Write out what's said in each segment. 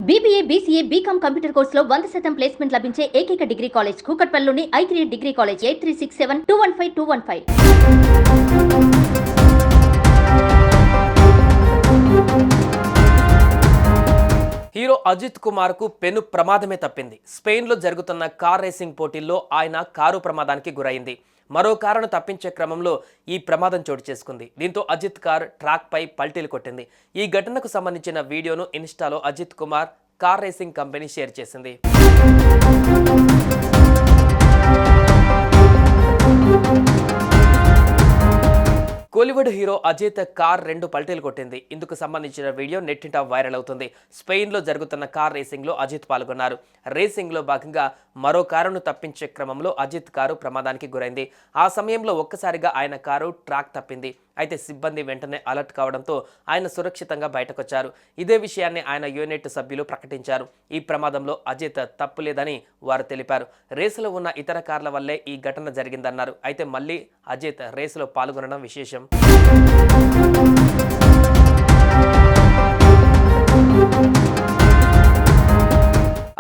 BBA, BCA, BCom computer కోర్సులో 100% placement లభించే ఏకైక డిగ్రీ కాలేజ్ కూకట్పల్లిలోని I3 degree college 8367215215. Hero Ajith Kumar కు పెను ప్రమాదమే తప్పింది. స్పెయిన్ లో జరుగుతున్న కార్ రేసింగ్ పోటీల్లో ఆయన కారు ప్రమాదానికి గురైంది. మరో కారును తప్పించే క్రమంలో ఈ ప్రమాదం చోటు చేసుకుంది. దీంతో అజిత్ కార్ ట్రాక్ పై పల్టీలు కొట్టింది. ఈ ఘటనకు సంబంధించిన వీడియోను ఇన్స్టాలో Ajith Kumar car racing company share చేసింది. కోలీవుడ్ హీరో అజిత్ కార్ 2 పల్టీలు కొట్టింది. ఇందుకు సంబంధించిన వీడియో నెట్టింట వైరల్ అవుతుంది. స్పెయిన్ లో జరుగుతున్న కార్ రేసింగ్ లో అజిత్ పాల్గొన్నారు. రేసింగ్ లో భాగంగా మరో కారును తప్పించే క్రమంలో అజిత్ కారు ప్రమాదానికి గురైంది. ఆ సమయంలో ఒక్కసారిగా ఆయన కారు ట్రాక్ తప్పింది. అయితే సిబ్బంది వెంటనే అలర్ట్ కావడంతో ఆయన సురక్షితంగా బయటకొచ్చారు. ఇదే విషయాన్ని ఆయన యూనిట్ సభ్యులు ప్రకటించారు. ఈ ప్రమాదంలో అజిత్ తప్పు లేదని వారు తెలిపారు. రేసులో ఉన్న ఇతర కార్ల వల్లే ఈ ఘటన జరిగిందన్నారు. అయితే మళ్ళీ అజిత్ రేసులో పాల్గొనడం విశేషం.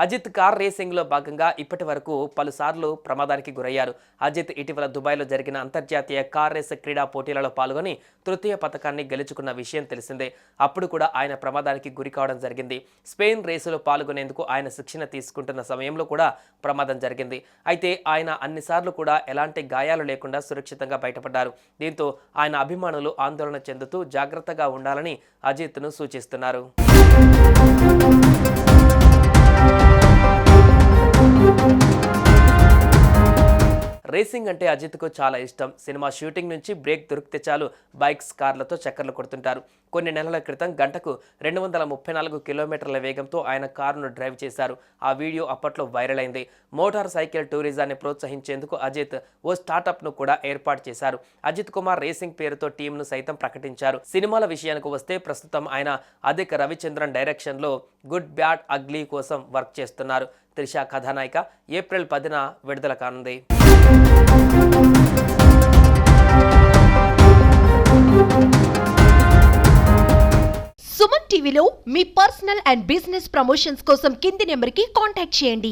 అజిత్ కార్ రేసింగ్ లో భాగంగా ఇప్పటి వరకు పలుసార్లు ప్రమాదానికి గురయ్యారు. అజిత్ ఇటీవల దుబాయ్లో జరిగిన అంతర్జాతీయ కార్ రేస్ క్రీడా పోటీలలో పాల్గొని తృతీయ పథకాన్ని గెలుచుకున్న విషయం తెలిసిందే. అప్పుడు కూడా ఆయన ప్రమాదానికి గురి కావడం జరిగింది. స్పెయిన్ రేసులో పాల్గొనేందుకు ఆయన శిక్షణ తీసుకుంటున్న సమయంలో కూడా ప్రమాదం జరిగింది. అయితే ఆయన అన్నిసార్లు కూడా ఎలాంటి గాయాలు లేకుండా సురక్షితంగా బయటపడ్డారు. దీంతో ఆయన అభిమానులు ఆందోళన చెందుతూ జాగ్రత్తగా ఉండాలని అజిత్ను సూచిస్తున్నారు. రేసింగ్ అంటే అజిత్కు చాలా ఇష్టం. సినిమా షూటింగ్ నుంచి బ్రేక్ దొరికితే చాలు బైక్స్, కార్లతో చక్కర్లు కొడుతుంటారు. కొన్ని నెలల క్రితం గంటకు 234 కిలోమీటర్ల వేగంతో ఆయన కారును డ్రైవ్ చేశారు. ఆ వీడియో అప్పట్లో వైరల్ అయింది. మోటార్ సైకిల్ టూరిజాన్ని ప్రోత్సహించేందుకు అజిత్ ఓ స్టార్టప్ను కూడా ఏర్పాటు చేశారు. అజిత్ కుమార్ రేసింగ్ పేరుతో టీంను సైతం ప్రకటించారు. సినిమాల విషయానికి వస్తే ప్రస్తుతం ఆయన అదిక్ రవిచంద్రన్ డైరెక్షన్లో గుడ్ బ్యాడ్ అగ్లీ కోసం వర్క్ చేస్తున్నారు. త్రిష కథానాయిక ఏప్రిల్ 10న విడుదల కానుంది. సుమన్ టీవీలో మీ పర్సనల్ అండ్ బిజినెస్ ప్రమోషన్స్ కోసం కింది నెంబర్కి కాంటాక్ట్ చేయండి.